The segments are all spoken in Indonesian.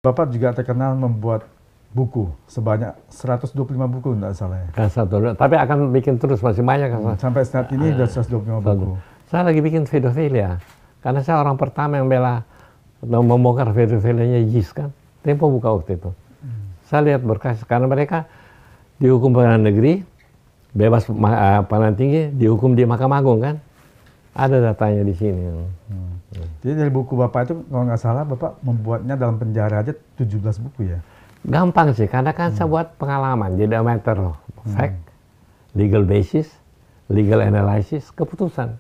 Bapak juga terkenal membuat buku sebanyak 125 buku, tidak salah ya? Kan satu, tapi akan bikin terus, masih banyak kan. Sampai saat ini sudah 125 buku. Saya lagi bikin pedofilia, karena saya orang pertama yang bela membongkar pedofilianya JIS kan. Tempo buka waktu itu. Saya lihat berkas, karena mereka dihukum pengadilan negeri, bebas pengadilan tinggi, dihukum di Mahkamah Agung kan. Ada datanya di sini. Jadi dari buku Bapak itu, kalau nggak salah, Bapak membuatnya dalam penjara aja 17 buku ya? Gampang sih, karena kan saya buat pengalaman. Jadi matter fact, legal basis, legal analysis, keputusan.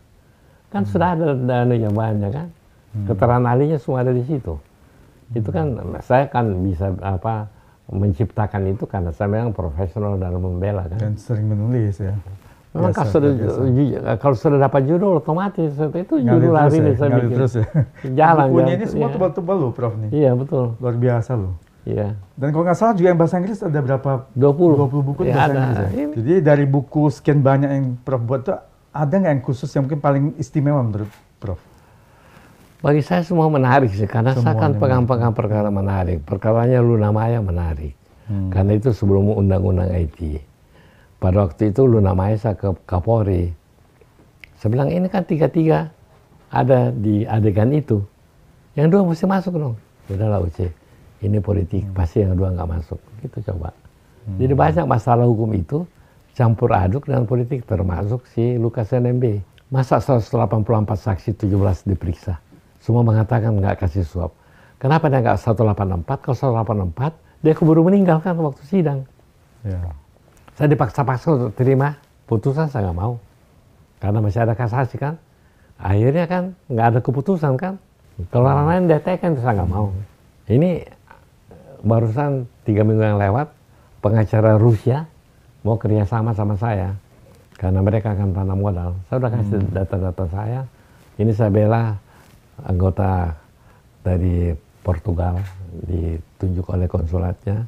Kan sudah ada dananya banyak kan. Keterangan ahlinya semua ada di situ. Itu kan, saya kan bisa menciptakan itu karena saya memang profesional dalam membela kan. Dan sering menulis ya? Memang kalau sudah dapat judul otomatis itu judul hari ini saya bikin. Terus ya? Jalan. Bukunya ini semua tebal-tebal loh Prof nih. Iya betul. Luar biasa loh. Iya. Dan kalau nggak salah juga yang bahasa Inggris ada berapa? 20 buku ya, bahasa ada. Inggris ya? Jadi dari buku sekian banyak yang Prof buat tuh, ada nggak yang khusus yang mungkin paling istimewa menurut Prof? Bagi saya semua menarik sih, karena saya kan pegang-pegang perkara menarik. Perkaranya Luna Maya menarik. Karena itu sebelum undang-undang IT. Pada waktu itu Luna Maya saya ke Kapolri. Saya bilang ini kan tiga-tiga ada di adegan itu. Yang dua mesti masuk dong. Udahlah Uce, ini politik, pasti yang dua nggak masuk. Gitu coba. Jadi banyak masalah hukum itu campur aduk dengan politik, termasuk si Lukas NMB. Masa 184 saksi 17 diperiksa? Semua mengatakan nggak kasih suap. Kenapa dia nggak 184? Kalau 184, dia keburu meninggal kan waktu sidang. Ya. Saya dipaksa-paksa untuk terima putusan, saya nggak mau. Karena masih ada kasasi kan. Akhirnya kan nggak ada keputusan kan. Kalau orang lain detekan, saya nggak mau. Ini barusan 3 minggu yang lewat, pengacara Rusia mau kerjasama sama saya. Karena mereka akan tanam modal. Saya udah kasih data-data saya. Ini saya bela anggota dari Portugal, ditunjuk oleh konsulatnya.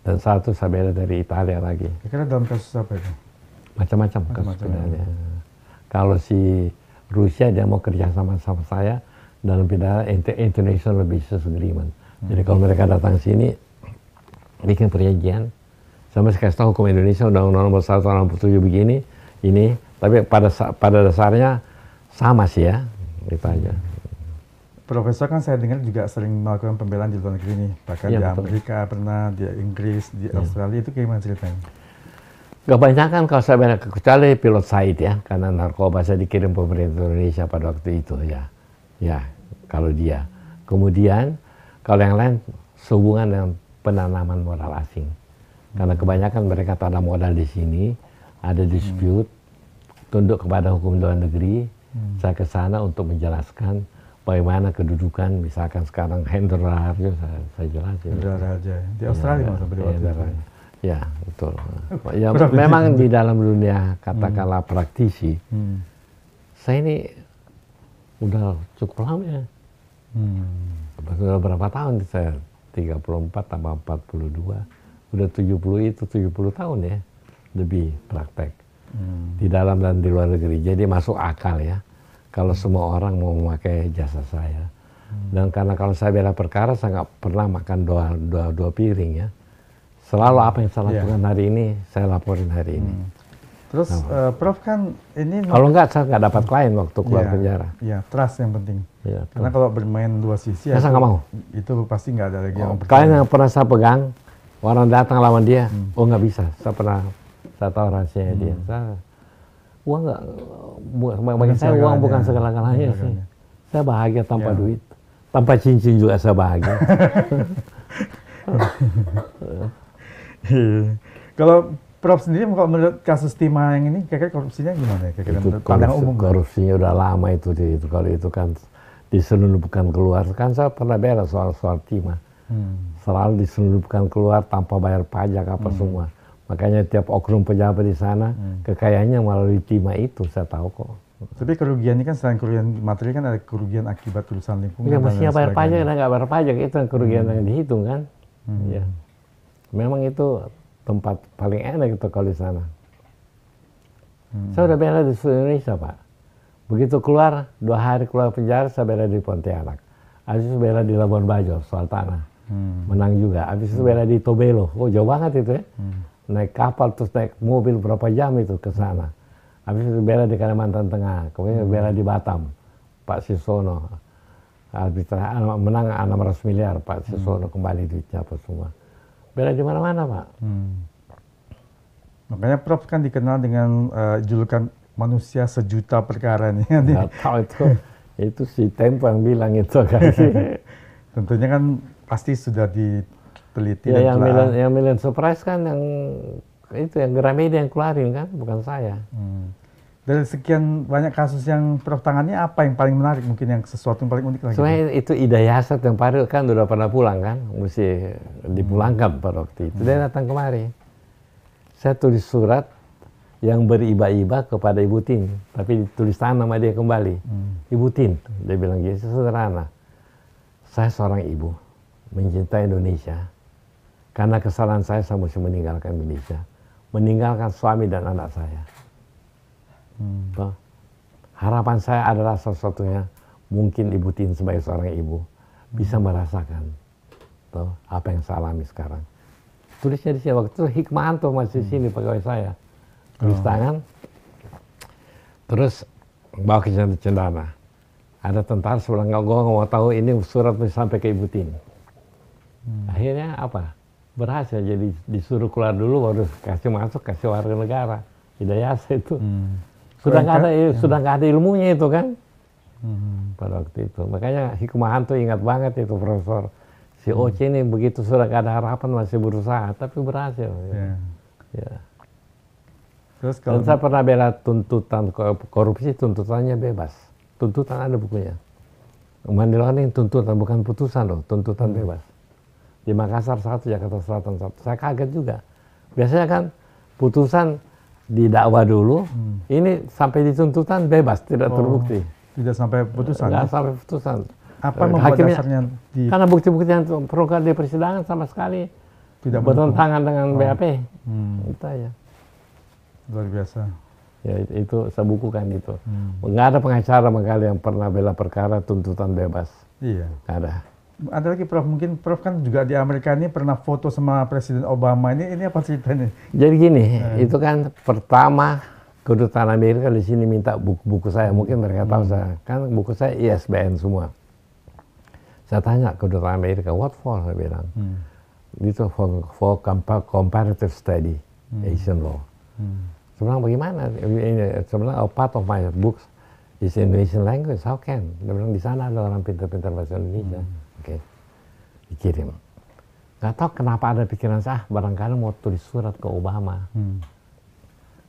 Dan satu saya bela dari Italia lagi. Kira-kira dalam kasus apa itu? Macam-macam kasus pidana. Kalau si Rusia dia mau kerjasama sama saya dalam pidana International Business Agreement. Jadi kalau mereka datang sini bikin perjanjian, sama saya kasih tahu hukum Indonesia Undang-Undang Nomor 167 begini, ini, tapi pada dasarnya sama sih ya, itu aja. Profesor kan saya dengar juga sering melakukan pembelaan di luar negeri nih, bahkan ya, di betul. Amerika pernah, di Inggris, di Australia, itu gimana ceritanya? Kebanyakan kalau saya bela, kecuali pilot Said ya, karena narkoba saya dikirim pemerintah Indonesia pada waktu itu ya kalau dia. Kemudian kalau yang lain sehubungan dengan penanaman modal asing, karena kebanyakan mereka tanam modal di sini, ada dispute, tunduk kepada hukum luar negeri, saya ke sana untuk menjelaskan bagaimana kedudukan, misalkan sekarang Hendra Raharjo, saya jelasin. Hendra Raharjo, di Australia maksudnya pada waktu itu. Ya, betul. Ya, memang di dalam dunia katakanlah praktisi, saya ini udah cukup lama ya. Sudah berapa tahun saya? 34 tambah 42, udah 70 itu 70 tahun ya, lebih praktek. Di dalam dan di luar negeri, jadi masuk akal ya. Kalau semua orang mau memakai jasa saya. Dan karena kalau saya bela perkara, saya nggak pernah makan dua piring ya. Selalu apa yang saya lakukan hari ini, saya laporin hari ini. Terus Prof kan ini... Kalau nggak, saya nggak dapat klien waktu keluar penjara. Iya, trust yang penting. Ya, karena kalau bermain dua sisi, saya nggak mau. Itu pasti nggak ada lagi yang klien yang pernah saya pegang, orang datang lawan dia, oh nggak bisa. Saya tahu rahasianya dia. Uang nggak, bagi saya uang bukan segala-galanya sih. Saya bahagia tanpa duit, tanpa cincin juga saya bahagia. Kalau Prof sendiri, kalau menurut kasus Timah yang ini, kira-kira korupsinya gimana? Kira-kira pandangan umum. Korupsinya udah lama itu kalau itu kan diselundupkan keluar. Kan saya pernah bela soal Timah, selalu diselundupkan keluar tanpa bayar pajak apa semua. Makanya tiap oknum pejabat di sana kekayaannya melalui Timah itu, saya tahu kok. Tapi kerugian ini kan selain kerugian materi kan ada kerugian akibat urusan lingkungan. Ya mestinya bayar pajak dan nggak bayar pajak, itu yang kerugian yang dihitung kan. Ya. Memang itu tempat paling enak itu kalau di sana. Saya udah bela di seluruh Indonesia Pak. Begitu keluar, 2 hari keluar penjara, saya bela di Pontianak. Habis itu bela di Labuan Bajo soal tanah. menang juga. Habis itu bela di Tobelo, oh jauh banget itu ya. Naik kapal terus naik mobil berapa jam itu ke sana. Habis itu bela di Kalimantan Tengah, kemudian bela di Batam, Pak Sisono. Habis menang 600 miliar, Pak Sisono kembali duitnya apa semua. Bela di mana-mana Pak. Makanya Prof kan dikenal dengan julukan manusia sejuta perkara nih. Nggak tahu itu si Tempo yang bilang itu kan. Tentunya kan pasti sudah diteliti Ya, dan yang Million Surprise kan yang itu yang Gramedia yang keluarin kan, bukan saya. Dari sekian banyak kasus yang Prof tangani, apa yang paling menarik, mungkin yang sesuatu yang paling unik lagi? Sebenarnya itu Ida Yasat yang Paru kan udah pernah pulang kan, mesti dipulangkan pada waktu itu. Dia datang kemari. Saya tulis surat yang beriba-iba kepada Ibu Tin, tapi ditulis tangan sama dia kembali. Ibu Tin, dia bilang gitu, sederhana. Saya seorang ibu, mencintai Indonesia. Karena kesalahan saya mesti meninggalkan Indonesia. Meninggalkan suami dan anak saya. Harapan saya adalah satu-satunya mungkin Ibu Tin sebagai seorang ibu bisa merasakan apa yang saya alami sekarang. Tulisnya di sini, waktu itu Hikmahanto masih di sini pegawai saya. Tulis tangan, terus bawa ke Cendana. Ada tentara sebelah gue nggak mau tahu ini surat sampai ke Ibu Tin. Akhirnya apa? Berhasil, jadi disuruh keluar dulu baru kasih masuk, kasih warga negara. Hidayah itu. Sudah nggak ada ilmunya itu kan. Pada waktu itu. Makanya Hikmahanto ingat banget itu Profesor. Si Oce ini begitu sudah nggak ada harapan masih berusaha, tapi berhasil. Ya. Terus kalau Dan saya pernah bela tuntutan korupsi, tuntutannya bebas. Tuntutan ada bukunya. Money laundering tuntutan, bukan putusan loh, tuntutan bebas. Di Makassar 1, Jakarta Selatan 1. Saya kaget juga. Biasanya kan putusan didakwa dulu, ini sampai dituntutan bebas, tidak terbukti. Tidak sampai putusan? Tidak sampai putusan. Apa membuat dasarnya? Karena bukti-bukti yang terungkap di persidangan sama sekali tidak bertentangan dengan BAP. Itu aja. Luar biasa. Ya itu saya bukukan itu. Nggak ada pengacara kali yang pernah bela perkara tuntutan bebas. Iya. Nggak ada. Ada lagi Prof, mungkin Prof kan juga di Amerika ini pernah foto sama Presiden Obama. Ini apa ceritanya? Jadi gini, itu kan pertama kedutaan Amerika di sini minta buku-buku saya. Mungkin mereka tahu saya. Kan buku saya ISBN semua. Saya tanya kedutaan Amerika, what for? Saya bilang. Itu for comparative study, Asian law. Sebenarnya bagaimana? Sebenarnya part of my books is Indonesian language. How can? Dia bilang di sana ada orang pintar-pintar bahasa Indonesia. Oke, dikirim. Gak tahu kenapa ada pikiran saya, barangkali mau tulis surat ke Obama.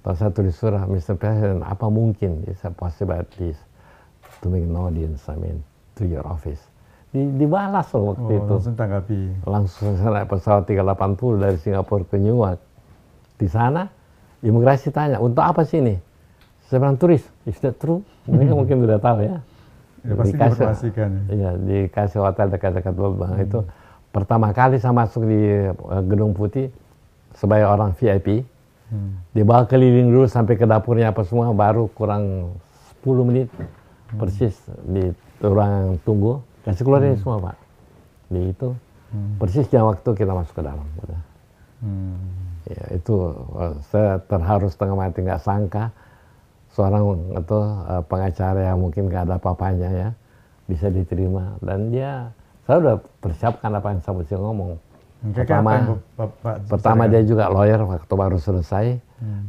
Kalau saya tulis surat, Mr. President, apa mungkin is a possibility to make an audience, I mean, to your office. Dibalas loh waktu itu. Langsung tanggapi. Langsung saya naik pesawat 380 dari Singapura ke Newark. Di sana, imigrasi tanya, untuk apa sih ini? Saya bilang turis, is that true? Mereka mungkin sudah tahu ya. Ya pasti diinformasikan. Iya, dikasih hotel dekat-dekat Bang itu. Pertama kali saya masuk di Gedung Putih sebagai orang VIP. Dibawa keliling dulu sampai ke dapurnya apa semua, baru kurang 10 menit persis di ruang tunggu. Kasih keluar ini semua Pak. Di itu persis jam waktu kita masuk ke dalam. Ya, itu saya terharu setengah mati, nggak sangka seorang itu pengacara yang mungkin nggak ada apa-apanya ya bisa diterima, dan saya udah persiapkan apa yang saya mesti ngomong. Pertama dia juga lawyer waktu baru selesai,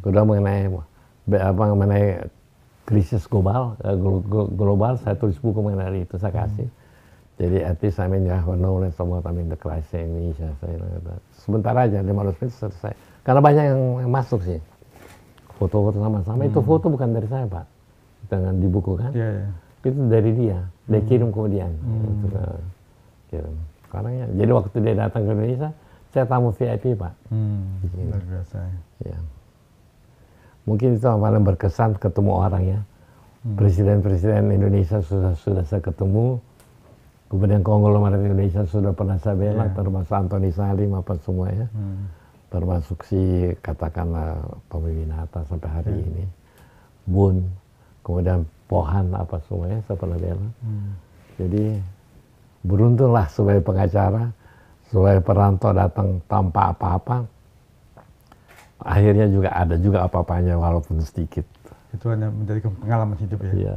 kedua mengenai krisis global, saya tulis buku mengenai itu saya kasih. Jadi artis ya knowledge about the crisis in Indonesia. Sebentar aja 15 menit selesai. Karena banyak yang masuk sih. Foto-foto sama-sama. Itu foto bukan dari saya Pak. Dengan di buku kan. Itu dari dia. Dia kirim kemudian. Kirim. Karena jadi waktu dia datang ke Indonesia, saya tamu VIP Pak. Luar biasa. Ya. Mungkin itu yang paling berkesan ketemu orang ya. Presiden-presiden Indonesia sudah saya ketemu. Kemudian konglomerat Indonesia sudah pernah saya bela, termasuk Antoni Salim apa semua ya. Termasuk si katakanlah pemimpin Hatta sampai hari ini. Bun, kemudian Pohan apa semuanya saya pernah bela. Jadi beruntunglah sebagai pengacara, supaya perantau datang tanpa apa-apa, akhirnya juga ada juga apa-apanya walaupun sedikit. Itu hanya menjadi pengalaman hidup ya. Iya.